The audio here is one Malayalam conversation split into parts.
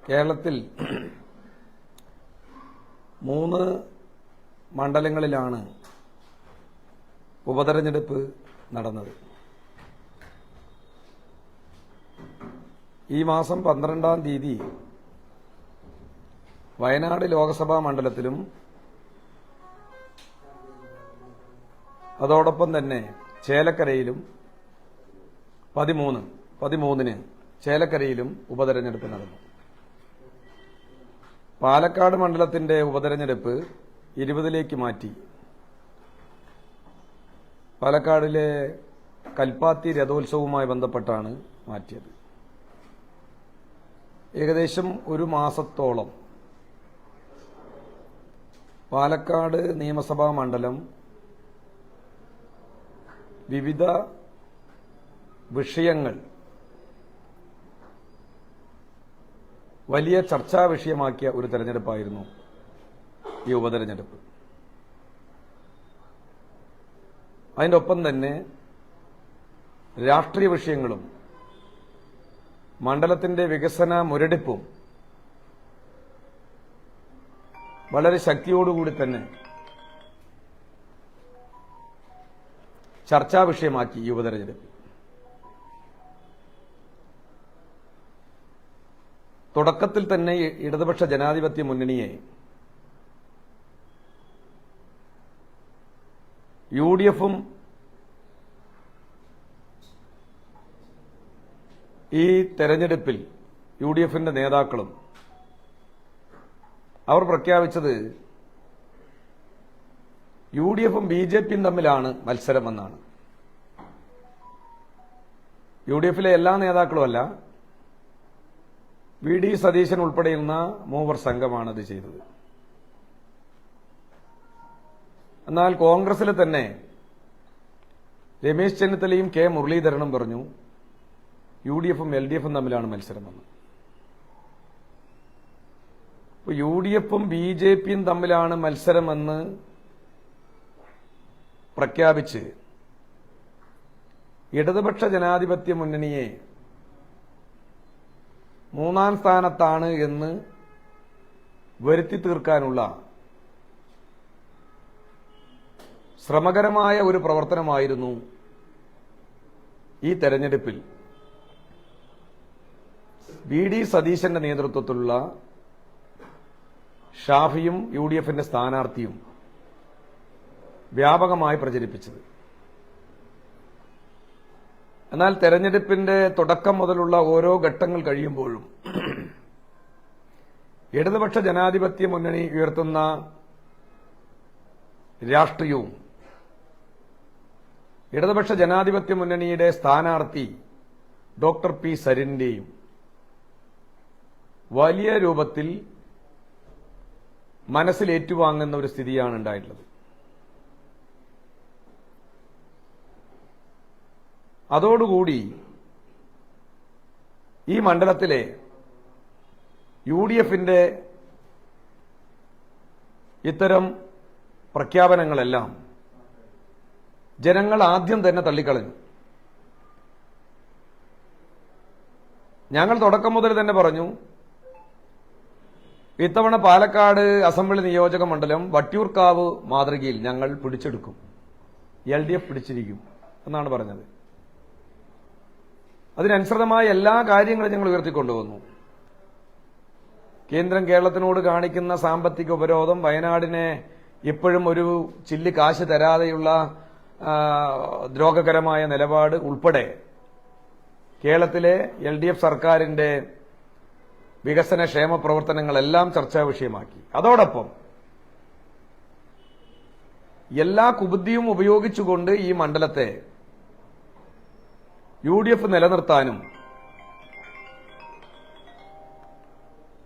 കേരളത്തിൽ 3 മണ്ഡലങ്ങളിലാണ് ഉപതെരഞ്ഞെടുപ്പ് നടന്നത്. ഈ മാസം 12-ാം തീയതി വയനാട് ലോക്സഭാ മണ്ഡലത്തിലും അതോടൊപ്പം തന്നെ ചേലക്കരയിലും 13-ന് ചേലക്കരയിലും ഉപതെരഞ്ഞെടുപ്പ് നടന്നു. പാലക്കാട് മണ്ഡലത്തിന്റെ ഉപതെരഞ്ഞെടുപ്പ് 20-ലേക്ക് മാറ്റി. പാലക്കാടിലെ കൽപ്പാത്തി രഥോത്സവവുമായി ബന്ധപ്പെട്ടാണ് മാറ്റിയത്. ഏകദേശം 1 മാസത്തോളം പാലക്കാട് നിയമസഭാ മണ്ഡലം വിവിധ വിഷയങ്ങൾ വലിയ ചർച്ചാ വിഷയമാക്കിയ ഒരു തെരഞ്ഞെടുപ്പായിരുന്നു ഈ ഉപതെരഞ്ഞെടുപ്പ്. അതിന്റെ ഒപ്പം തന്നെ രാഷ്ട്രീയ വിഷയങ്ങളും മണ്ഡലത്തിന്റെ വികസന മുരടിപ്പും വളരെ ശക്തിയോടുകൂടി തന്നെ ചർച്ചാ വിഷയമാക്കി ഈ ഉപതെരഞ്ഞെടുപ്പ്. തുടക്കത്തിൽ തന്നെ ഇടതുപക്ഷ ജനാധിപത്യ മുന്നണിയെ യുഡിഎഫും ഈ തെരഞ്ഞെടുപ്പിൽ യുഡിഎഫിന്റെ നേതാക്കളും അവർ പ്രഖ്യാപിച്ചത് യുഡിഎഫും ബിജെപിയും തമ്മിലാണ് മത്സരമെന്നാണ്. യുഡിഎഫിലെ എല്ലാ നേതാക്കളുമല്ല, വി ഡി സതീശൻ ഉൾപ്പെടെയുള്ള 3 സംഘമാണ് ഇത് ചെയ്തത്. എന്നാൽ കോൺഗ്രസിലെ തന്നെ രമേശ് ചെന്നിത്തലയും കെ മുരളീധരനും പറഞ്ഞു യുഡിഎഫും എൽഡിഎഫും തമ്മിലാണ് മത്സരമെന്ന്. യുഡിഎഫും ബിജെപിയും തമ്മിലാണ് മത്സരമെന്ന് പ്രഖ്യാപിച്ച് ഇടതുപക്ഷ ജനാധിപത്യ മുന്നണിയെ 3-ാം സ്ഥാനത്താണ് എന്ന് വരുത്തി തീർക്കാനുള്ള ശ്രമകരമായ ഒരു പ്രവർത്തനമായിരുന്നു ഈ തെരഞ്ഞെടുപ്പിൽ വി ഡി സതീശന്റെ നേതൃത്വത്തിലുള്ള ഷാഫിയും യുഡിഎഫിന്റെ സ്ഥാനാർത്ഥിയും വ്യാപകമായി പ്രചരിപ്പിച്ചത്. എന്നാൽ തെരഞ്ഞെടുപ്പിന്റെ തുടക്കം മുതലുള്ള ഓരോ ഘട്ടങ്ങൾ കഴിയുമ്പോഴും ഇടതുപക്ഷ ജനാധിപത്യ മുന്നണി ഉയർത്തുന്ന രാഷ്ട്രീയവും ഇടതുപക്ഷ ജനാധിപത്യ മുന്നണിയുടെ സ്ഥാനാർത്ഥി ഡോക്ടർ പി സരിന്റെയും വലിയ രൂപത്തിൽ മനസ്സിൽ ഏറ്റുവാങ്ങുന്ന ഒരു സ്ഥിതിയാണ് ഉണ്ടായിട്ടുള്ളത്. അതോടുകൂടി ഈ മണ്ഡലത്തിലെ യുഡിഎഫിന്റെ ഇത്തരം പ്രഖ്യാപനങ്ങളെല്ലാം ജനങ്ങൾ ആദ്യം തന്നെ തള്ളിക്കളഞ്ഞു. ഞങ്ങൾ തുടക്കം മുതൽ തന്നെ പറഞ്ഞു ഇത്തവണ പാലക്കാട് അസംബ്ലി നിയോജക മണ്ഡലം വട്ടിയൂർക്കാവ് മാതൃകയിൽ ഞങ്ങൾ പിടിച്ചെടുക്കും, എൽഡിഎഫ് പിടിച്ചിരിക്കും എന്നാണ് പറഞ്ഞത്. അതിനനുസൃതമായ എല്ലാ കാര്യങ്ങളും ഞങ്ങൾ ഉയർത്തിക്കൊണ്ടുവന്നു. കേന്ദ്രം കേരളത്തിനോട് കാണിക്കുന്ന സാമ്പത്തിക ഉപരോധം, വയനാടിനെ ഇപ്പോഴും ഒരു ചില്ലി കാശ് തരാതെയുള്ള ദ്രോഹകരമായ നിലപാട് ഉൾപ്പെടെ കേരളത്തിലെ എൽഡിഎഫ് സർക്കാരിന്റെ വികസന ക്ഷേമ പ്രവർത്തനങ്ങളെല്ലാം ചർച്ചാ വിഷയമാക്കി. അതോടൊപ്പം എല്ലാ കുബുദ്ധിയും ഉപയോഗിച്ചുകൊണ്ട് ഈ മണ്ഡലത്തെ യുഡിഎഫ് നിലനിർത്താനും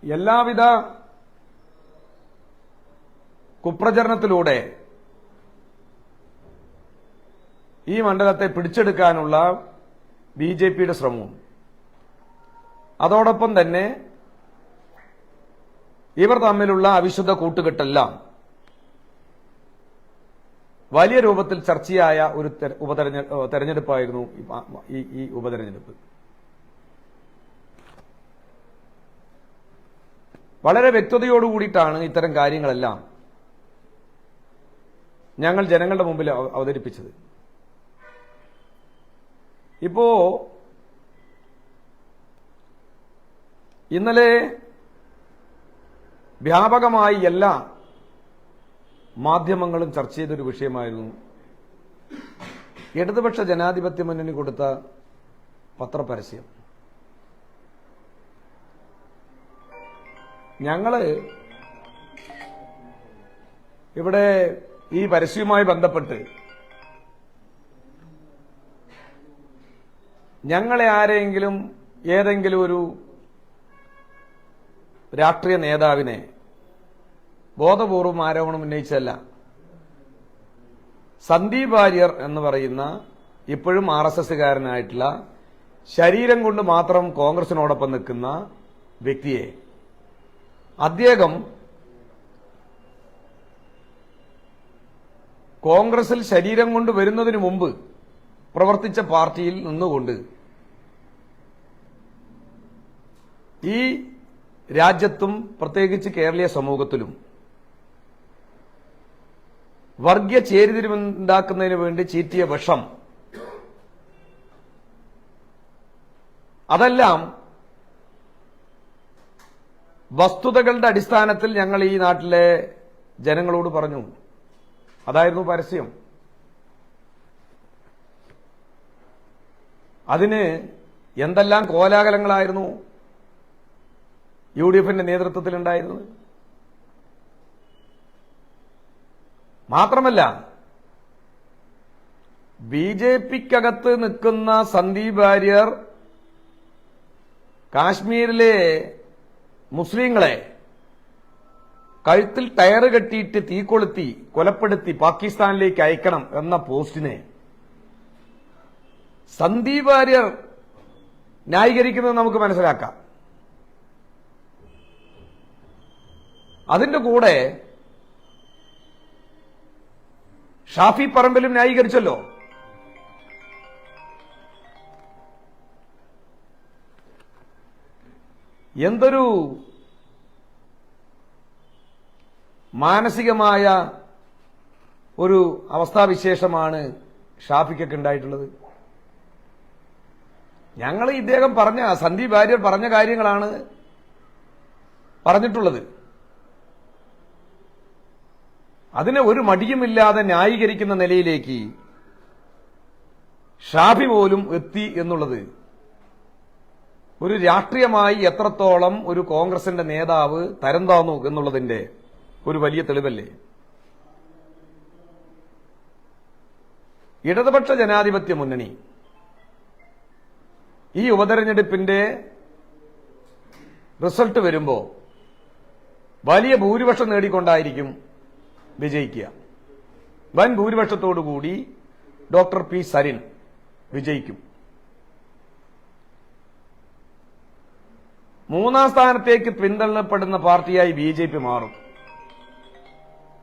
എല്ലാവിധ കുപ്രചരണത്തിലൂടെ ഈ മണ്ഡലത്തെ പിടിച്ചെടുക്കാനുള്ള ബിജെപിയുടെ ശ്രമവും, അതോടൊപ്പം തന്നെ ഇവർ തമ്മിലുള്ള അവിശുദ്ധ കൂട്ടുകെട്ടെല്ലാം വലിയ രൂപത്തിൽ ചർച്ചയായ ഒരു തെരഞ്ഞെടുപ്പായിരുന്നു ഈ ഉപതെരഞ്ഞെടുപ്പ്. വളരെ വ്യക്തതയോടുകൂടിയിട്ടാണ് ഇത്തരം കാര്യങ്ങളെല്ലാം ഞങ്ങൾ ജനങ്ങളുടെ മുമ്പിൽ അവതരിപ്പിച്ചത്. ഇപ്പോ ഇന്നലെ വ്യാപകമായി എല്ലാ മാധ്യമങ്ങളും ചർച്ച ചെയ്തൊരു വിഷയമായിരുന്നു ഇടതുപക്ഷ ജനാധിപത്യ മുന്നണി കൊടുത്ത പത്രപരസ്യം. ഞങ്ങള് ഇവിടെ ഈ പരസ്യവുമായി ബന്ധപ്പെട്ട് ഞങ്ങളെ ആരെങ്കിലും ഏതെങ്കിലും ഒരു രാഷ്ട്രീയ നേതാവിനെ ബോധപൂർവം ആരോപണം ഉന്നയിച്ചല്ല. സന്ദീപ് വാര്യർ എന്ന് പറയുന്ന ഇപ്പോഴും RSSകാരനായിട്ടുള്ള ശരീരം കൊണ്ട് മാത്രം കോൺഗ്രസിനോടൊപ്പം നിൽക്കുന്ന വ്യക്തിയെ അദ്ദേഹം കോൺഗ്രസിൽ ശരീരം കൊണ്ട് വരുന്നതിന് മുമ്പ് പ്രവർത്തിച്ച പാർട്ടിയിൽ നിന്നുകൊണ്ട് ഈ രാജ്യത്തും പ്രത്യേകിച്ച് കേരളീയ സമൂഹത്തിലും വർഗീയ ചേരിതിരിവുണ്ടാക്കുന്നതിന് വേണ്ടി ചീറ്റിയ വിഷം, അതെല്ലാം വസ്തുതകളുടെ അടിസ്ഥാനത്തിൽ ഞങ്ങൾ ഈ നാട്ടിലെ ജനങ്ങളോട് പറഞ്ഞു. അതായിരുന്നു പരസ്യം. അതിന് എന്തെല്ലാം കോലാഹലങ്ങളായിരുന്നു UDFന്റെ നേതൃത്വത്തിലുണ്ടായിരുന്നത്. മാത്രമല്ല BJPക്കകത്ത് നിൽക്കുന്ന സന്ദീപ് വാര്യർ കാശ്മീരിലെ മുസ്ലിങ്ങളെ കഴുത്തിൽ ടയർ കെട്ടിയിട്ട് തീ കൊളുത്തി കൊലപ്പെടുത്തി പാകിസ്ഥാനിലേക്ക് അയക്കണം എന്ന പോസ്റ്റിനെ സന്ദീപ് വാര്യർ ന്യായീകരിക്കുന്നത് നമുക്ക് മനസ്സിലാക്കാം. അതിന്റെ കൂടെ ഷാഫി പറമ്പിലും ന്യായീകരിച്ചല്ലോ. എന്തൊരു മാനസികമായ ഒരു അവസ്ഥാവിശേഷമാണ് ഷാഫിക്കൊക്കെ ഉണ്ടായിട്ടുള്ളത്. ഞങ്ങൾ ഇദ്ദേഹം പറഞ്ഞ സന്ദീപ് വാര്യർ പറഞ്ഞ കാര്യങ്ങളാണ് പറഞ്ഞിട്ടുള്ളത്. അതിനെ ഒരു മടിയുമില്ലാതെ ന്യായീകരിക്കുന്ന നിലയിലേക്ക് ഷാഫി പോലും എത്തി എന്നുള്ളത് ഒരു രാഷ്ട്രീയമായി എത്രത്തോളം ഒരു കോൺഗ്രസിന്റെ നേതാവ് തരം താന്നു എന്നുള്ളതിന്റെ ഒരു വലിയ തെളിവല്ലേ. ഇടതുപക്ഷ ജനാധിപത്യ മുന്നണി ഈ ഉപതെരഞ്ഞെടുപ്പിന്റെ റിസൾട്ട് വരുമ്പോൾ വലിയ ഭൂരിപക്ഷം നേടിക്കൊണ്ടായിരിക്കും വിജയിക്കുക. വൻ ഭൂരിപക്ഷത്തോടുകൂടി ഡോക്ടർ പി സരിൻ വിജയിക്കും. മൂന്നാം സ്ഥാനത്തേക്ക് പിന്തള്ളപ്പെടുന്ന പാർട്ടിയായി BJP മാറും.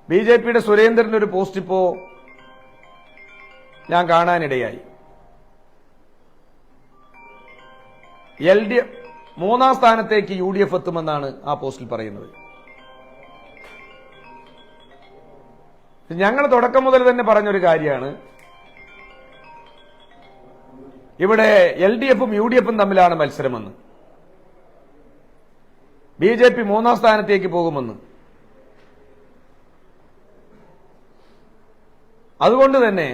BJPയുടെ സുരേന്ദ്രന്റെ ഒരു പോസ്റ്റ് ഇപ്പോ ഞാൻ കാണാനിടയായി. മൂന്നാം സ്ഥാനത്തേക്ക് UDF എത്തുമെന്നാണ് ആ പോസ്റ്റിൽ പറയുന്നത്. ഞങ്ങൾ തുടക്കം മുതൽ തന്നെ പറഞ്ഞൊരു കാര്യമാണ്, ഇവിടെ LDFും UDFും തമ്മിലാണ് മത്സരമെന്ന്. BJP മൂന്നാം സ്ഥാനത്തേക്ക് പോകുമെന്ന്. അതുകൊണ്ട് തന്നെ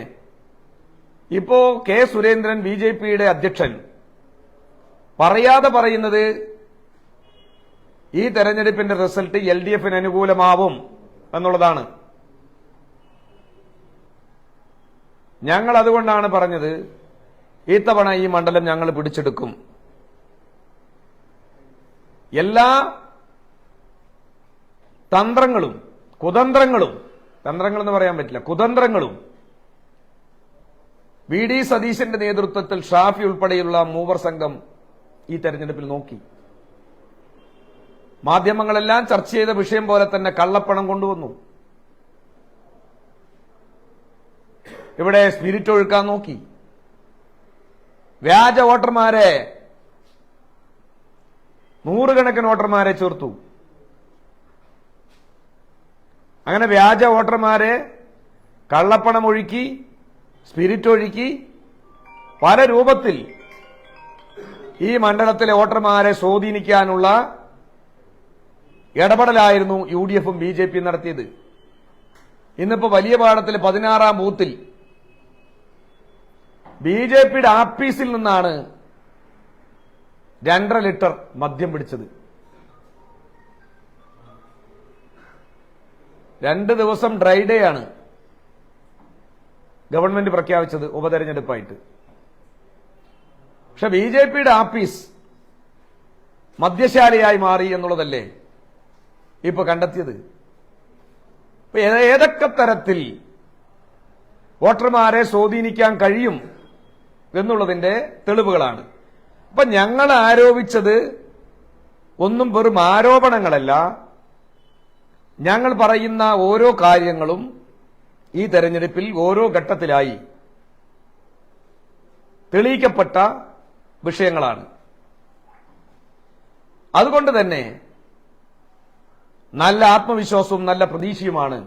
ഇപ്പോ കെ സുരേന്ദ്രൻ BJPയുടെ അധ്യക്ഷൻ പറയാതെ പറയുന്നത് ഈ തെരഞ്ഞെടുപ്പിന്റെ റിസൾട്ട് LDFന് അനുകൂലമാവും എന്നുള്ളതാണ്. ഞങ്ങൾ അതുകൊണ്ടാണ് പറഞ്ഞത് ഇത്തവണ ഈ മണ്ഡലം ഞങ്ങൾ പിടിച്ചെടുക്കും. എല്ലാ തന്ത്രങ്ങളും കുതന്ത്രങ്ങളും, തന്ത്രങ്ങളെന്ന് പറയാൻ പറ്റില്ല, കുതന്ത്രങ്ങളും VD സതീശന്റെ നേതൃത്വത്തിൽ ഷാഫി ഉൾപ്പെടെയുള്ള മൂവർ സംഘം ഈ തെരഞ്ഞെടുപ്പിൽ നോക്കി. മാധ്യമങ്ങളെല്ലാം ചർച്ച ചെയ്ത വിഷയം പോലെ തന്നെ കള്ളപ്പണം കൊണ്ടുവന്നു. ഇവിടെ സ്പിരിറ്റ് ഒഴുക്കാൻ നോക്കി. വ്യാജ വോട്ടർമാരെ, നൂറുകണക്കിന് വോട്ടർമാരെ ചേർത്തു. അങ്ങനെ വ്യാജ വോട്ടർമാരെ കള്ളപ്പണം ഒഴുക്കി, സ്പിരിറ്റ് ഒഴുക്കി, പല രൂപത്തിൽ ഈ മണ്ഡലത്തിലെ വോട്ടർമാരെ സ്വാധീനിക്കാനുള്ള ഇടപെടലായിരുന്നു UDFും BJPയും നടത്തിയത്. ഇന്നിപ്പോ വലിയ പാടത്തിൽ 16-ാം ബൂത്തിൽ BJPയുടെ ആപ്പീസിൽ നിന്നാണ് 2.5 ലിറ്റർ മദ്യം പിടിച്ചത്. 2 ദിവസം ഡ്രൈ ഡേ ആണ് ഗവൺമെന്റ് പ്രഖ്യാപിച്ചത് ഉപതെരഞ്ഞെടുപ്പായിട്ട്. പക്ഷെ BJPയുടെ ആപ്പീസ് മദ്യശാലയായി മാറി എന്നുള്ളതല്ലേ ഇപ്പൊ കണ്ടെത്തിയത്. ഏതൊക്കെ തരത്തിൽ വോട്ടർമാരെ സ്വാധീനിക്കാൻ കഴിയും എന്നുള്ളതിന്റെ തെളിവുകളാണ്. അപ്പൊ ഞങ്ങൾ ആരോപിച്ചത് ഒന്നും വെറും ആരോപണങ്ങളല്ല. ഞങ്ങൾ പറയുന്ന ഓരോ കാര്യങ്ങളും ഈ തെരഞ്ഞെടുപ്പിൽ ഓരോ ഘട്ടത്തിലായി തെളിയിക്കപ്പെട്ട വിഷയങ്ങളാണ്. അതുകൊണ്ട് തന്നെ നല്ല ആത്മവിശ്വാസവും നല്ല പ്രതീക്ഷയുമാണ്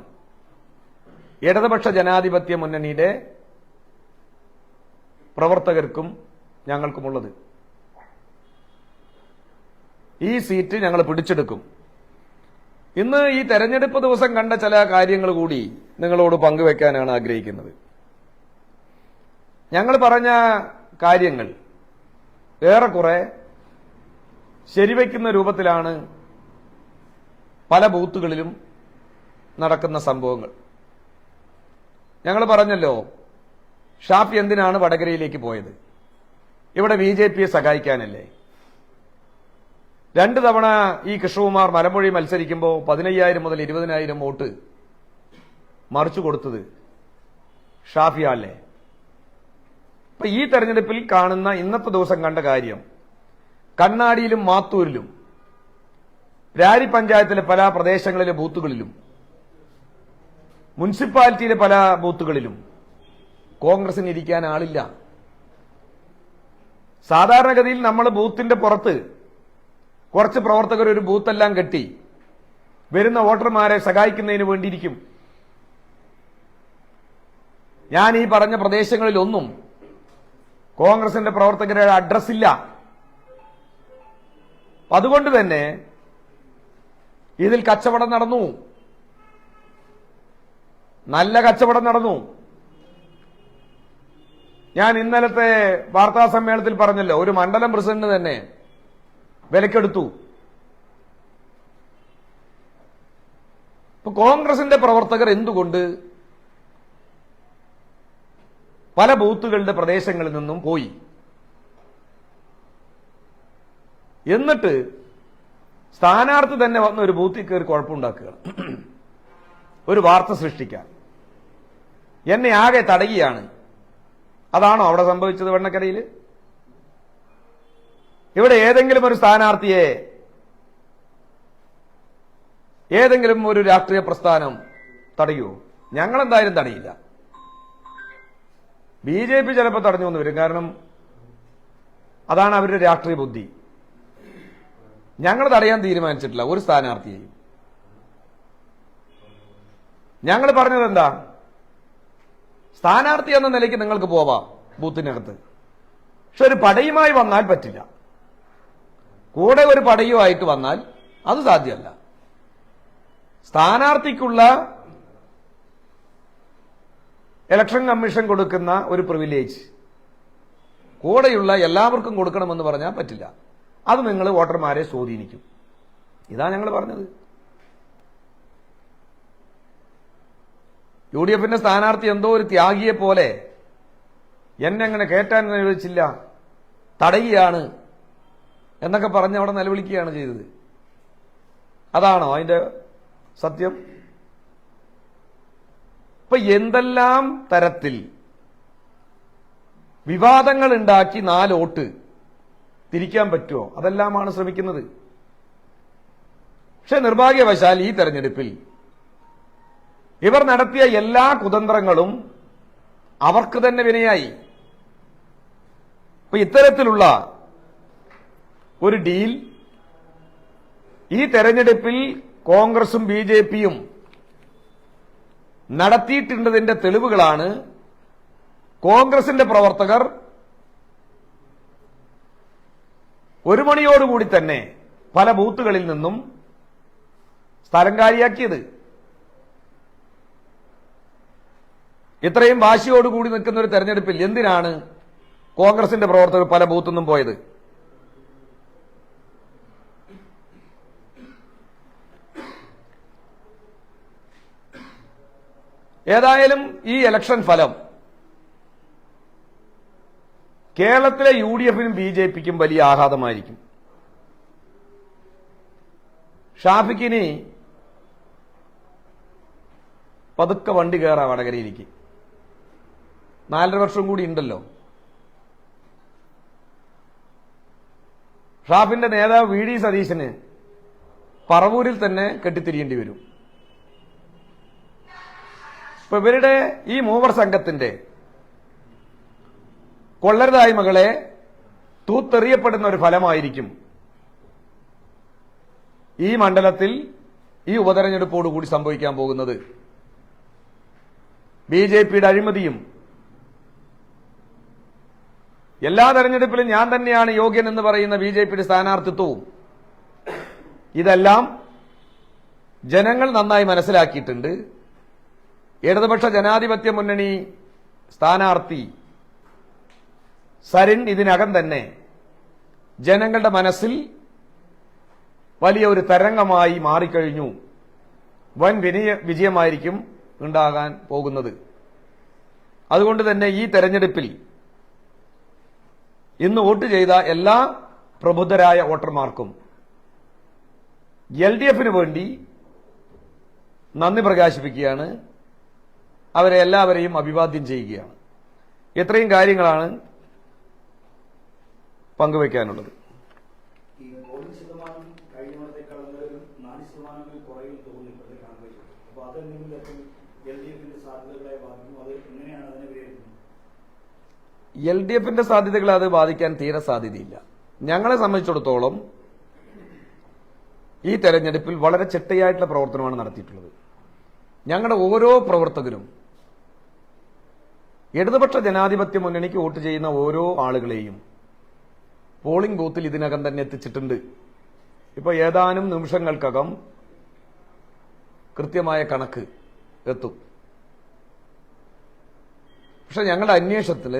ഇടതുപക്ഷ ജനാധിപത്യ മുന്നണിയുടെ പ്രവർത്തകർക്കും ഞങ്ങൾക്കുമുള്ളത്. ഈ സീറ്റ് ഞങ്ങൾ പിടിച്ചെടുക്കും. ഇന്ന് ഈ തെരഞ്ഞെടുപ്പ് ദിവസം കണ്ട ചില കാര്യങ്ങൾ കൂടി നിങ്ങളോട് പങ്കുവെക്കാനാണ് ആഗ്രഹിക്കുന്നത്. ഞങ്ങൾ പറഞ്ഞ കാര്യങ്ങൾ ഏറെക്കുറെ ശരിവയ്ക്കുന്ന രൂപത്തിലാണ് പല ബൂത്തുകളിലും നടക്കുന്ന സംഭവങ്ങൾ. ഞങ്ങൾ പറഞ്ഞല്ലോ, ഷാഫി എന്തിനാണ് വടകരയിലേക്ക് പോയത്? ഇവിടെ BJPയെ സഹായിക്കാനല്ലേ? 2 തവണ ഈ കൃഷ്ണകുമാർ മലമ്പുഴയിൽ മത്സരിക്കുമ്പോൾ 15,000 മുതൽ 20,000 വോട്ട് മറിച്ചു കൊടുത്തത് ഷാഫിയല്ലേ? അപ്പൊ ഈ തെരഞ്ഞെടുപ്പിൽ കാണുന്ന ഇന്നത്തെ ദിവസം കണ്ട കാര്യം, കണ്ണാടിയിലും മാത്തൂരിലും രാരി പഞ്ചായത്തിലെ പല പ്രദേശങ്ങളിലെ ബൂത്തുകളിലും മുനിസിപ്പാലിറ്റിയിലെ പല ബൂത്തുകളിലും കോൺഗ്രസിന് ഇരിക്കാൻ ആളില്ല. സാധാരണഗതിയിൽ നമ്മൾ ബൂത്തിന്റെ പുറത്ത് കുറച്ച് പ്രവർത്തകർ ഒരു ബൂത്തെല്ലാം കെട്ടി വരുന്ന വോട്ടർമാരെ സഹായിക്കുന്നതിന് വേണ്ടിയിരിക്കും. ഞാൻ ഈ പറഞ്ഞ പ്രദേശങ്ങളിലൊന്നും കോൺഗ്രസിന്റെ പ്രവർത്തകരുടെ അഡ്രസ് ഇല്ല. അതുകൊണ്ട് തന്നെ ഇതിൽ കച്ചവടം നടന്നു, നല്ല കച്ചവടം നടന്നു. ഞാൻ ഇന്നലത്തെ വാർത്താ സമ്മേളനത്തിൽ പറഞ്ഞല്ലോ, ഒരു മണ്ഡലം പ്രസിഡന്റ് തന്നെ വിലക്കെടുത്തു. ഇപ്പൊ കോൺഗ്രസിന്റെ പ്രവർത്തകർ എന്തുകൊണ്ട് പല ബൂത്തുകളുടെ പ്രദേശങ്ങളിൽ നിന്നും പോയി? എന്നിട്ട് സ്ഥാനാർത്ഥി തന്നെ വന്ന ഒരു ബൂത്തിൽ കയറി കുഴപ്പമുണ്ടാക്കുക, ഒരു വാർത്ത സൃഷ്ടിക്കാൻ, എന്നെ ആകെ തടയുകയാണ്. അതാണോ അവിടെ സംഭവിച്ചത് വെണ്ണക്കരയിൽ? ഇവിടെ ഏതെങ്കിലും ഒരു സ്ഥാനാർത്ഥിയെ ഏതെങ്കിലും ഒരു രാഷ്ട്രീയ പ്രസ്ഥാനം തടയുമോ? ഞങ്ങളെന്തായാലും തടയില്ല. BJP ചിലപ്പോൾ തടഞ്ഞു വന്നു വരും, കാരണം അതാണ് അവരുടെ രാഷ്ട്രീയ ബുദ്ധി. ഞങ്ങൾ തടയാൻ തീരുമാനിച്ചിട്ടില്ല ഒരു സ്ഥാനാർത്ഥിയെയും. ഞങ്ങൾ പറഞ്ഞത് എന്താ, സ്ഥാനാർത്ഥി എന്ന നിലയ്ക്ക് നിങ്ങൾക്ക് പോവാം ബൂത്തിനകത്ത്, പക്ഷെ ഒരു പടയുമായി വന്നാൽ പറ്റില്ല. കൂടെ ഒരു പടയുമായിട്ട് വന്നാൽ അത് സാധ്യമല്ല. സ്ഥാനാർത്ഥിക്കുള്ള ഇലക്ഷൻ കമ്മീഷൻ കൊടുക്കുന്ന ഒരു പ്രിവിലേജ് കൂടെയുള്ള എല്ലാവർക്കും കൊടുക്കണമെന്ന് പറഞ്ഞാൽ പറ്റില്ല. അത് നിങ്ങൾ വോട്ടർമാരെ സ്വാധീനിക്കും. ഇതാ ഞങ്ങൾ പറഞ്ഞത്. UDFിന്റെ സ്ഥാനാർത്ഥി എന്തോ ഒരു ത്യാഗിയെ പോലെ എന്നെ അങ്ങനെ കയറ്റാൻ അനുവദിച്ചില്ല, തടയുകയാണ് എന്നൊക്കെ പറഞ്ഞ് അവിടെ നിലവിളിക്കുകയാണ് ചെയ്തത്. അതാണോ അതിന്റെ സത്യം? ഇപ്പൊ എന്തെല്ലാം തരത്തിൽ വിവാദങ്ങൾ ഉണ്ടാക്കി 4 വോട്ട് തിരിക്കാൻ പറ്റുമോ അതെല്ലാമാണ് ശ്രമിക്കുന്നത്. പക്ഷെ നിർഭാഗ്യവശാൽ ഈ തെരഞ്ഞെടുപ്പിൽ ഇവർ നടത്തിയ എല്ലാ കുതന്ത്രങ്ങളും അവർക്ക് തന്നെ വിനയായി. ഇപ്പൊ ഇത്തരത്തിലുള്ള ഒരു ഡീൽ ഈ തെരഞ്ഞെടുപ്പിൽ കോൺഗ്രസും BJPയും നടത്തിയിട്ടുണ്ടതിന്റെ തെളിവുകളാണ് കോൺഗ്രസിന്റെ പ്രവർത്തകർ 1 മണിയോടുകൂടി തന്നെ പല ബൂത്തുകളിൽ നിന്നും സ്ഥലം കാലിയാക്കിയത്. ഇത്രയും വാശിയോടുകൂടി നിൽക്കുന്ന ഒരു തെരഞ്ഞെടുപ്പിൽ എന്തിനാണ് കോൺഗ്രസിന്റെ പ്രവർത്തകർ പല ബൂത്തു നിന്നും പോയത്? ഏതായാലും ഈ ഇലക്ഷൻ ഫലം കേരളത്തിലെ UDFനും BJPക്കും വലിയ ആഘാതമായിരിക്കും. ഷാഫിക്കിന് പതുക്കെ വണ്ടി കയറാ വടകരയിലേക്ക്. 4.5 വർഷം കൂടി ഉണ്ടല്ലോ. ഷാഫിന്റെ നേതാവ് VD സതീശന് പറവൂരിൽ തന്നെ കെട്ടിത്തിരിയേണ്ടി വരും. ഇപ്പൊ ഇവരുടെ ഈ മൂവർ സംഘത്തിന്റെ കൊള്ളരുതായ്മകളെ തൂത്തെറിയപ്പെടുന്ന ഒരു ഫലമായിരിക്കും ഈ മണ്ഡലത്തിൽ ഈ ഉപതെരഞ്ഞെടുപ്പോടുകൂടി സംഭവിക്കാൻ പോകുന്നത്. BJPയുടെ അഴിമതിയും എല്ലാ തെരഞ്ഞെടുപ്പിലും ഞാൻ തന്നെയാണ് യോഗ്യൻ എന്ന് പറയുന്ന BJPയുടെ സ്ഥാനാർത്ഥിത്വവും ഇതെല്ലാം ജനങ്ങൾ നന്നായി മനസ്സിലാക്കിയിട്ടുണ്ട്. ഇടതുപക്ഷ ജനാധിപത്യ മുന്നണി സ്ഥാനാർത്ഥി സരിൻ ഇതിനകം തന്നെ ജനങ്ങളുടെ മനസ്സിൽ വലിയ ഒരു തരംഗമായി മാറിക്കഴിഞ്ഞു. വൻ വിജയമായിരിക്കും ഉണ്ടാകാൻ പോകുന്നത്. അതുകൊണ്ട് തന്നെ ഈ തെരഞ്ഞെടുപ്പിൽ ഇന്ന് വോട്ട് ചെയ്ത എല്ലാ പ്രബുദ്ധരായ വോട്ടർമാർക്കും LDFന് വേണ്ടി നന്ദി പ്രകാശിപ്പിക്കുകയാണ്. അവരെ എല്ലാവരെയും അഭിവാദ്യം ചെയ്യുകയാണ്. ഇത്രയും കാര്യങ്ങളാണ് പങ്കുവയ്ക്കാനുള്ളത്. LDFന്റെ സാധ്യതകളെ അത് ബാധിക്കാൻ തീരെ സാധ്യതയില്ല. ഞങ്ങളെ സംബന്ധിച്ചിടത്തോളം ഈ തെരഞ്ഞെടുപ്പിൽ വളരെ ചിട്ടയായിട്ടുള്ള പ്രവർത്തനമാണ് നടത്തിയിട്ടുള്ളത്. ഞങ്ങളുടെ ഓരോ പ്രവർത്തകരും ഇടതുപക്ഷ ജനാധിപത്യ മുന്നണിക്ക് വോട്ട് ചെയ്യുന്ന ഓരോ ആളുകളെയും പോളിംഗ് ബൂത്തിൽ ഇതിനകം തന്നെ എത്തിച്ചിട്ടുണ്ട്. ഇപ്പൊ ഏതാനും നിമിഷങ്ങൾക്കകം കൃത്യമായ കണക്ക് എത്തും. പക്ഷെ ഞങ്ങളുടെ അന്വേഷണത്തിൽ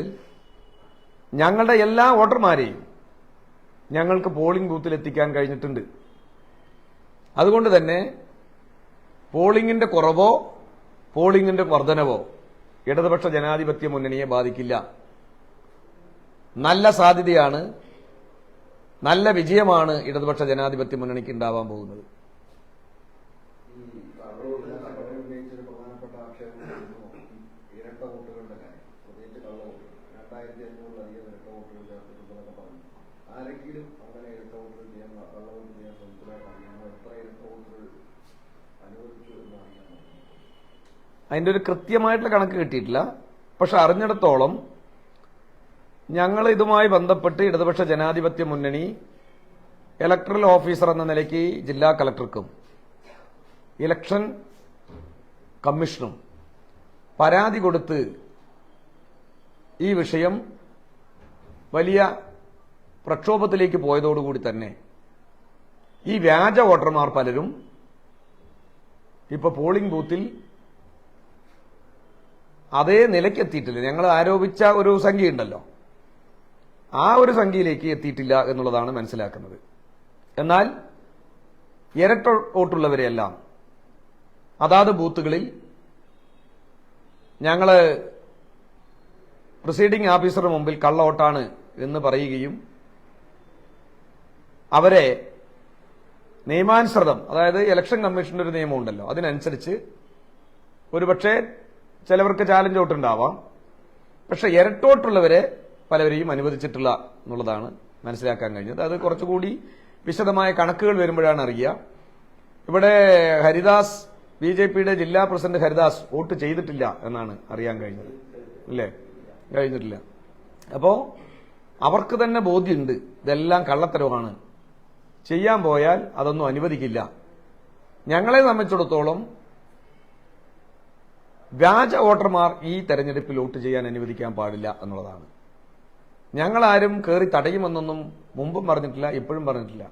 ഞങ്ങളുടെ എല്ലാ വോട്ടർമാരെയും ഞങ്ങൾക്ക് പോളിംഗ് ബൂത്തിൽ എത്തിക്കാൻ കഴിഞ്ഞിട്ടുണ്ട്. അതുകൊണ്ട് തന്നെ പോളിംഗിന്റെ കുറവോ പോളിംഗിന്റെ വർധനവോ ഇടതുപക്ഷ ജനാധിപത്യ മുന്നണിയെ ബാധിക്കില്ല. നല്ല സാധ്യതയാണ്, നല്ല വിജയമാണ് ഇടതുപക്ഷ ജനാധിപത്യ മുന്നണിക്ക് ഉണ്ടാവാൻ പോകുന്നത്. അതിന്റെ ഒരു കൃത്യമായിട്ടുള്ള കണക്ക് കിട്ടിയിട്ടില്ല. പക്ഷെ അറിഞ്ഞിടത്തോളം ഞങ്ങൾ ഇതുമായി ബന്ധപ്പെട്ട് ഇടതുപക്ഷ ജനാധിപത്യ മുന്നണി ഇലക്ടറൽ ഓഫീസർ എന്ന നിലയ്ക്ക് ജില്ലാ കളക്ടർക്കും ഇലക്ഷൻ കമ്മീഷനും പരാതി കൊടുത്ത് ഈ വിഷയം വലിയ പ്രക്ഷോഭത്തിലേക്ക് പോയതോടുകൂടി തന്നെ ഈ വ്യാജ വോട്ടർമാർ പലരും ഇപ്പൊ പോളിംഗ് ബൂത്തിൽ അതേ നിലയ്ക്കെത്തിയിട്ടില്ല. ഞങ്ങൾ ആരോപിച്ച ഒരു സംഖ്യ ഉണ്ടല്ലോ, ആ ഒരു സംഖ്യയിലേക്ക് എത്തിയിട്ടില്ല എന്നുള്ളതാണ് മനസ്സിലാക്കുന്നത്. എന്നാൽ ഇരട്ട വോട്ടുള്ളവരെയെല്ലാം അതാത് ബൂത്തുകളിൽ ഞങ്ങൾ പ്രിസൈഡിംഗ് ഓഫീസറുടെ മുമ്പിൽ കള്ളവോട്ടാണ് എന്ന് പറയുകയും അവരെ നിയമാനുസൃതം, അതായത് ഇലക്ഷൻ കമ്മീഷന്റെ ഒരു നിയമമുണ്ടല്ലോ, അതിനനുസരിച്ച് ഒരുപക്ഷെ ചിലവർക്ക് ചാലഞ്ച് വോട്ടുണ്ടാവാം, പക്ഷെ ഇരട്ടോട്ടുള്ളവരെ പലവരെയും അനുവദിച്ചിട്ടില്ല എന്നുള്ളതാണ് മനസ്സിലാക്കാൻ കഴിഞ്ഞത്. അത് കുറച്ചുകൂടി വിശദമായ കണക്കുകൾ വരുമ്പോഴാണ് അറിയുക. ഇവിടെ ഹരിദാസ്, BJPയുടെ ജില്ലാ പ്രസിഡന്റ് ഹരിദാസ് വോട്ട് ചെയ്തിട്ടില്ല എന്നാണ് അറിയാൻ കഴിഞ്ഞത്. അല്ലേ? കഴിഞ്ഞിട്ടില്ല. അപ്പോ അവർക്ക് തന്നെ ബോധ്യമുണ്ട് ഇതെല്ലാം കള്ളത്തരമാണ്, ചെയ്യാൻ പോയാൽ അതൊന്നും അനുവദിക്കില്ല. ഞങ്ങളെ സംബന്ധിച്ചിടത്തോളം വ്യാജ വോട്ടർമാർ ഈ തെരഞ്ഞെടുപ്പിൽ വോട്ട് ചെയ്യാൻ അനുവദിക്കാൻ പാടില്ല എന്നുള്ളതാണ്. ഞങ്ങളാരും കയറി തടയുമെന്നൊന്നും മുമ്പും പറഞ്ഞിട്ടില്ല, ഇപ്പോഴും പറഞ്ഞിട്ടില്ല.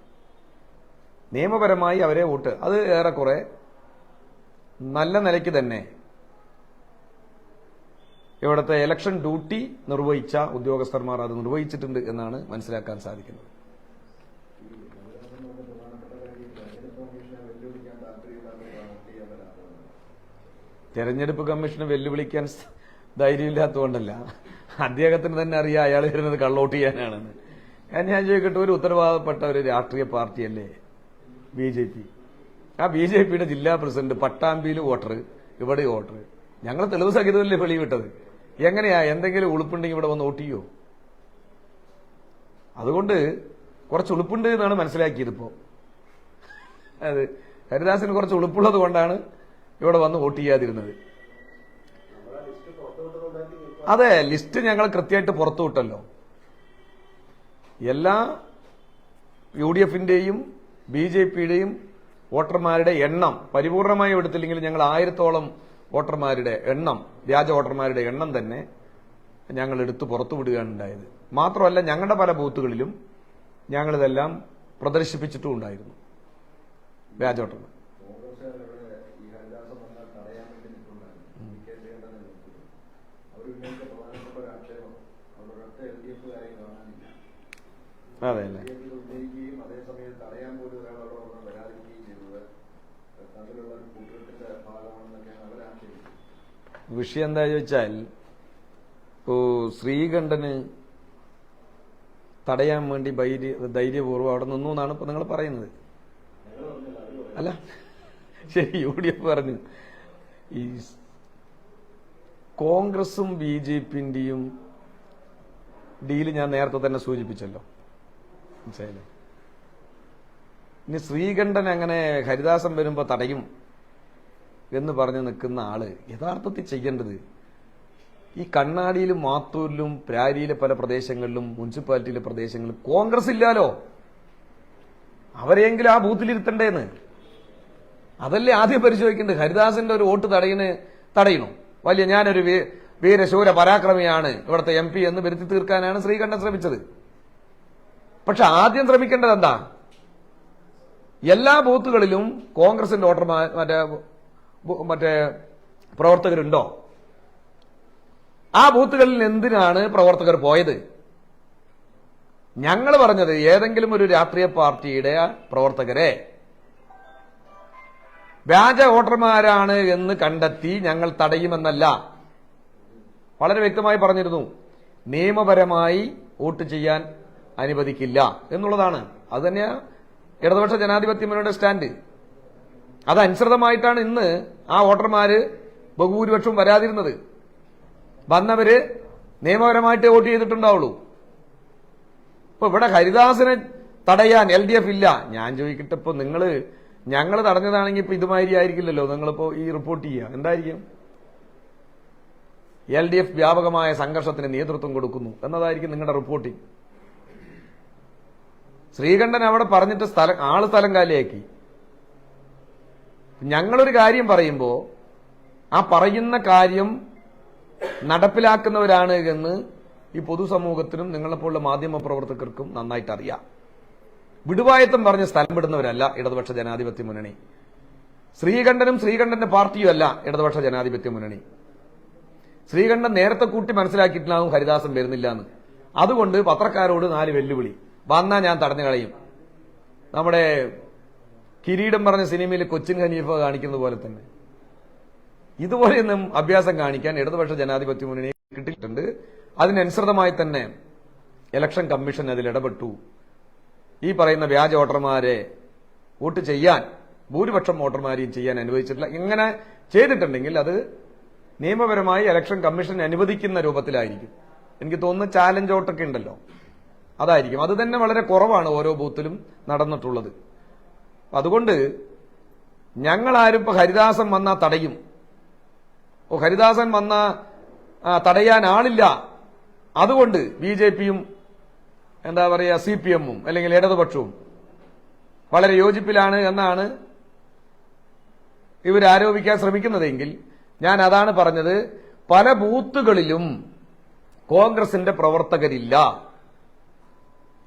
നിയമപരമായി അവരെ വോട്ട്, അത് ഏറെക്കുറെ നല്ല നിലയ്ക്ക് തന്നെ ഇവിടുത്തെ ഇലക്ഷൻ ഡ്യൂട്ടി നിർവഹിച്ച ഉദ്യോഗസ്ഥന്മാർ അത് നിർവഹിച്ചിട്ടുണ്ട് എന്നാണ് മനസ്സിലാക്കാൻ സാധിക്കുന്നത്. തെരഞ്ഞെടുപ്പ് കമ്മീഷനെ വെല്ലുവിളിക്കാൻ ധൈര്യമില്ലാത്തതുകൊണ്ടല്ല, അദ്ദേഹത്തിന് തന്നെ അറിയാം അയാൾ വരുന്നത് കള്ളവോട്ട് ചെയ്യാനാണെന്ന്. ഞാൻ ചോദിക്കട്ടെ, ഒരു ഉത്തരവാദപ്പെട്ട ഒരു രാഷ്ട്രീയ പാർട്ടിയല്ലേ BJP? ആ BJPയുടെ ജില്ലാ പ്രസിഡന്റ് പട്ടാമ്പിയിൽ വോട്ടർ, ഇവിടെ വോട്ടർ, ഞങ്ങൾ തെളിവ് സഹിതമല്ലേ വെളിവിട്ടത്. എങ്ങനെയാ എന്തെങ്കിലും ഉളുപ്പുണ്ടെങ്കിൽ ഇവിടെ വന്ന് വോട്ട് ചെയ്യോ? അതുകൊണ്ട് കുറച്ച് ഉളുപ്പുണ്ട് എന്നാണ് മനസ്സിലാക്കിയത്. ഇപ്പോ അത് ഹരിദാസിന് കുറച്ച് ഉളുപ്പുള്ളത് കൊണ്ടാണ് ഇവിടെ വന്ന് വോട്ട് ചെയ്യാതിരുന്നത്. അതെ, ലിസ്റ്റ് ഞങ്ങൾ കൃത്യമായിട്ട് പുറത്തുവിട്ടല്ലോ. എല്ലാ UDFന്റെയും BJPയുടെയും വോട്ടർമാരുടെ എണ്ണം പരിപൂർണമായി എടുത്തില്ലെങ്കിൽ ഞങ്ങൾ 1000-ഓളം വോട്ടർമാരുടെ എണ്ണം, വ്യാജ വോട്ടർമാരുടെ എണ്ണം തന്നെ ഞങ്ങൾ എടുത്ത് പുറത്തുവിടുകയാണ് ഉണ്ടായത്. മാത്രമല്ല, ഞങ്ങളുടെ പല ബൂത്തുകളിലും ഞങ്ങളിതെല്ലാം പ്രദർശിപ്പിച്ചിട്ടും ഉണ്ടായിരുന്നു വ്യാജ വോട്ടർമാർ. അതെ അല്ലേ? വിഷയം എന്താ ചോദിച്ചാൽ, ഇപ്പോ ശ്രീകണ്ഠന് തടയാൻ വേണ്ടി ധൈര്യപൂർവ്വം അവിടെ നിന്നു എന്നാണ് ഇപ്പൊ നിങ്ങൾ പറയുന്നത്. അല്ല ശരി, UDF പറഞ്ഞു. ഈ കോൺഗ്രസും BJPന്റെയും ഡീല് ഞാൻ നേരത്തെ തന്നെ സൂചിപ്പിച്ചല്ലോ, മനസ്സിലായില്ലേ? ഇനി ശ്രീകണ്ഠൻ അങ്ങനെ ഹരിദാസൻ വരുമ്പോ തടയും എന്ന് പറഞ്ഞു നിൽക്കുന്ന ആള് യഥാർത്ഥത്തിൽ ചെയ്യേണ്ടത് ഈ കണ്ണാടിയിലും മാത്തൂരിലും പ്രാരിയിലെ പല പ്രദേശങ്ങളിലും മുനിസിപ്പാലിറ്റിയിലെ പ്രദേശങ്ങളിലും കോൺഗ്രസ് ഇല്ലാലോ, അവരെയെങ്കിലും ആ ബൂത്തിലിരുത്തണ്ടേന്ന്. അതല്ലേ ആദ്യം പരിശോധിക്കേണ്ടത്. ഹരിദാസിന്റെ ഒരു വോട്ട് തടയണോ? വലിയ ഞാനൊരു വീരശൂര പരാക്രമിയാണ്, ഇവിടുത്തെ MP എന്ന് വരുത്തി തീർക്കാനാണ് ശ്രീകണ്ഠൻ ശ്രമിച്ചത്. പക്ഷെ ആദ്യം ശ്രമിക്കേണ്ടത് എന്താ? എല്ലാ ബൂത്തുകളിലും കോൺഗ്രസിന്റെ വോട്ടർമാർ മറ്റേ പ്രവർത്തകരുണ്ടോ? ആ ബൂത്തുകളിൽ എന്തിനാണ് പ്രവർത്തകർ പോയത്? ഞങ്ങൾ പറഞ്ഞത് ഏതെങ്കിലും ഒരു രാഷ്ട്രീയ പാർട്ടിയുടെ പ്രവർത്തകരെ വ്യാജ വോട്ടർമാരാണ് എന്ന് കണ്ടെത്തി ഞങ്ങൾ തടയുമെന്നല്ല, വളരെ വ്യക്തമായി പറഞ്ഞിരുന്നു. നിയമപരമായി വോട്ട് ചെയ്യാൻ അനുവദിക്കില്ല എന്നുള്ളതാണ്. അത് തന്നെയാ ഇടതുപക്ഷ ജനാധിപത്യ മുന്നണിയുടെ സ്റ്റാൻഡ്. അതനുസൃതമായിട്ടാണ് ഇന്ന് ആ വോട്ടർമാര് ബഹുഭൂരിപക്ഷവും വരാതിരുന്നത്. വന്നവര് നിയമപരമായിട്ട് വോട്ട് ചെയ്തിട്ടുണ്ടാവുള്ളൂ. ഇപ്പൊ ഇവിടെ ഹരിദാസിനെ തടയാൻ LDF ഇല്ല. ഞാൻ ചോദിക്കട്ടെ, ഇപ്പൊ ഞങ്ങൾ തടഞ്ഞതാണെങ്കിൽ ഇപ്പൊ ഇതുമാതിരി ആയിരിക്കില്ലല്ലോ നിങ്ങളിപ്പോ ഈ റിപ്പോർട്ട് ചെയ്യുക. എന്തായിരിക്കും? LDF വ്യാപകമായ സംഘർഷത്തിന് നേതൃത്വം കൊടുക്കുന്നു എന്നതായിരിക്കും നിങ്ങളുടെ റിപ്പോർട്ടിംഗ്. ശ്രീകണ്ഠൻ അവിടെ പറഞ്ഞിട്ട് സ്ഥലം കാലിയാക്കി. ഞങ്ങളൊരു കാര്യം പറയുമ്പോ ആ പറയുന്ന കാര്യം നടപ്പിലാക്കുന്നവരാണ് എന്ന് ഈ പൊതുസമൂഹത്തിനും നിങ്ങളെപ്പോലുള്ള മാധ്യമ പ്രവർത്തകർക്കും നന്നായിട്ട് അറിയാം. വിടുവായത്തം പറഞ്ഞ് സ്ഥലം വിടുന്നവരല്ല ഇടതുപക്ഷ ജനാധിപത്യ മുന്നണി. ശ്രീകണ്ഠനും ശ്രീകണ്ഠന്റെ പാർട്ടിയും അല്ല ഇടതുപക്ഷ ജനാധിപത്യ മുന്നണി. ശ്രീകണ്ഠൻ നേരത്തെ കൂട്ടി മനസ്സിലാക്കിയിട്ടുണ്ടാവും ഹരിദാസൻ വരുന്നില്ല എന്ന്. അതുകൊണ്ട് പത്രക്കാരോട് 4 വെല്ലുവിളി. വന്നാൽ ഞാൻ തടഞ്ഞു കളയും. നമ്മുടെ കിരീടം പറഞ്ഞ സിനിമയിൽ കൊച്ചിൻ ഹനീഫ കാണിക്കുന്നത് പോലെ തന്നെ ഇതുപോലെയൊന്നും അഭ്യാസം കാണിക്കാൻ ഇടതുപക്ഷ ജനാധിപത്യ മുന്നണി കിട്ടിയിട്ടുണ്ട്. അതിനനുസൃതമായി തന്നെ ഇലക്ഷൻ കമ്മീഷൻ അതിൽ ഇടപെട്ടു. ഈ പറയുന്ന വ്യാജ വോട്ടർമാരെ വോട്ട് ചെയ്യാൻ ഭൂരിപക്ഷം വോട്ടർമാരെയും ചെയ്യാൻ അനുവദിച്ചിട്ടില്ല. ഇങ്ങനെ ചെയ്തിട്ടുണ്ടെങ്കിൽ അത് നിയമപരമായി ഇലക്ഷൻ കമ്മീഷൻ അനുവദിക്കുന്ന രൂപത്തിലായിരിക്കും. എനിക്ക് തോന്നുന്നു ചാലഞ്ച് വോട്ടൊക്കെ ഉണ്ടല്ലോ, അതായിരിക്കും. അത് തന്നെ വളരെ കുറവാണ് ഓരോ ബൂത്തിലും നടന്നിട്ടുള്ളത്. അതുകൊണ്ട് ഞങ്ങളാരും ഇപ്പൊ ഹരിദാസൻ വന്നാ തടയും, ഹരിദാസൻ വന്നാ തടയാൻ ആളില്ല, അതുകൊണ്ട് BJPയും എന്താ പറയുക CPMഉം അല്ലെങ്കിൽ ഇടതുപക്ഷവും വളരെ യോജിപ്പിലാണ് എന്നാണ് ഇവരാരോപിക്കാൻ ശ്രമിക്കുന്നതെങ്കിൽ ഞാൻ അതാണ് പറഞ്ഞത്. പല ബൂത്തുകളിലും കോൺഗ്രസിന്റെ പ്രവർത്തകരില്ല.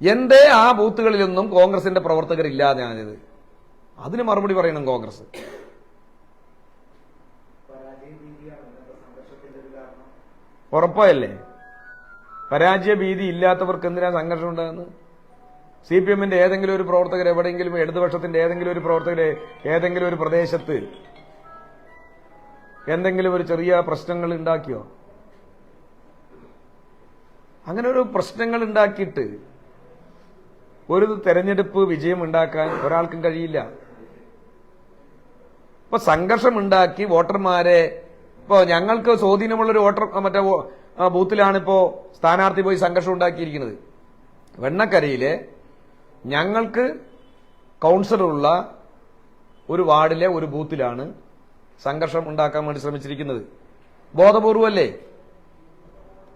എന്തേ ആ ബൂത്തുകളിലൊന്നും കോൺഗ്രസിന്റെ പ്രവർത്തകരില്ല ഞാനിത് അതിന് മറുപടി പറയണം കോൺഗ്രസ്. ഉറപ്പായല്ലേ? പരാജയ ഭീതി ഇല്ലാത്തവർക്ക് എന്തിനാ സംഘർഷം ഉണ്ടാകുന്നത്? CPM-ന്റെ ഏതെങ്കിലും ഒരു പ്രവർത്തകർ എവിടെയെങ്കിലും, ഇടതുപക്ഷത്തിന്റെ ഏതെങ്കിലും ഒരു പ്രവർത്തകരെ ഏതെങ്കിലും ഒരു പ്രദേശത്ത് എന്തെങ്കിലും ഒരു ചെറിയ പ്രശ്നങ്ങൾ ഉണ്ടാക്കിയോ? അങ്ങനെ ഒരു പ്രശ്നങ്ങൾ ഉണ്ടാക്കിയിട്ട് ഒരു തെരഞ്ഞെടുപ്പ് വിജയം ഉണ്ടാക്കാൻ ഒരാൾക്കും കഴിയില്ല. ഇപ്പൊ സംഘർഷം ഉണ്ടാക്കി വോട്ടർമാരെ, ഇപ്പോ ഞങ്ങൾക്ക് സ്വാധീനമുള്ളൊരു വോട്ടർ മറ്റേ ബൂത്തിലാണിപ്പോ സ്ഥാനാർത്ഥി പോയി സംഘർഷം ഉണ്ടാക്കിയിരിക്കുന്നത്. വെണ്ണക്കരയിലെ ഞങ്ങൾക്ക് കൗൺസിലറുള്ള ഒരു വാർഡിലെ ഒരു ബൂത്തിലാണ് സംഘർഷം ഉണ്ടാക്കാൻ വേണ്ടി ശ്രമിച്ചിരിക്കുന്നത്. ബോധപൂർവമല്ലേ?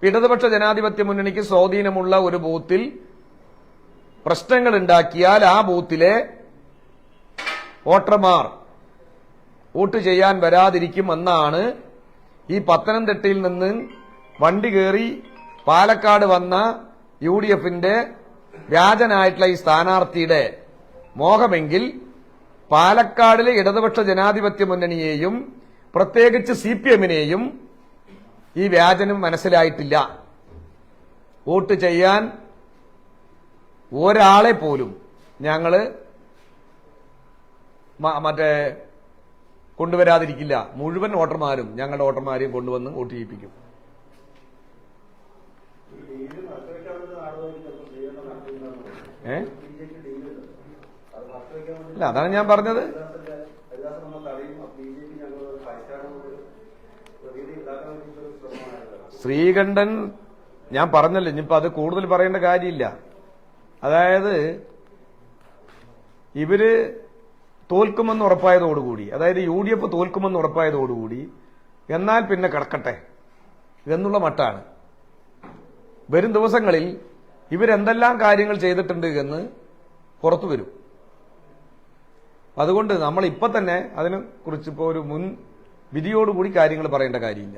ഇടതുപക്ഷ ജനാധിപത്യ മുന്നണിക്ക് സ്വാധീനമുള്ള ഒരു ബൂത്തിൽ പ്രശ്നങ്ങൾ ഉണ്ടാക്കിയാൽ ആ ബൂത്തിലെ വോട്ടർമാർ വോട്ട് ചെയ്യാൻ വരാതിരിക്കുമെന്നാണ് ഈ പത്തനംതിട്ടയിൽ നിന്ന് വണ്ടി കയറി പാലക്കാട് വന്ന UDF-ന്റെ വ്യാജനായിട്ടുള്ള ഈ സ്ഥാനാർത്ഥിയുടെ മോഹമെങ്കിൽ പാലക്കാടിലെ ഇടതുപക്ഷ ജനാധിപത്യ മുന്നണിയെയും പ്രത്യേകിച്ച് CPM-നെയും ഈ വ്യാജനം മനസ്സിലായിട്ടില്ല. വോട്ട് ചെയ്യാൻ ഒരാളെ പോലും ഞങ്ങള് കൊണ്ടുവരാതിരിക്കില്ല. മുഴുവൻ വോട്ടർമാരും ഞങ്ങളുടെ വോട്ടർമാരെയും കൊണ്ടുവന്ന് വോട്ട് ചെയ്യിപ്പിക്കും. അല്ല, അതാണ് ഞാൻ പറഞ്ഞത്. ശ്രീകണ്ഠൻ ഞാൻ പറഞ്ഞല്ലോ, ഇനിയിപ്പോ അത് കൂടുതൽ പറയേണ്ട കാര്യമില്ല. അതായത് ഇവര് തോൽക്കുമെന്ന് ഉറപ്പായതോടുകൂടി, അതായത് UDF തോൽക്കുമെന്ന് ഉറപ്പായതോടുകൂടി എന്നാൽ പിന്നെ കിടക്കട്ടെ എന്നുള്ള മട്ടാണ്. വരും ദിവസങ്ങളിൽ ഇവരെന്തെല്ലാം കാര്യങ്ങൾ ചെയ്തിട്ടുണ്ട് എന്ന് പുറത്തു വരും. അതുകൊണ്ട് നമ്മൾ ഇപ്പൊ തന്നെ അതിനെ കുറിച്ച് ഇപ്പോ ഒരു മുൻ വിധിയോടുകൂടി കാര്യങ്ങൾ പറയേണ്ട കാര്യമില്ല.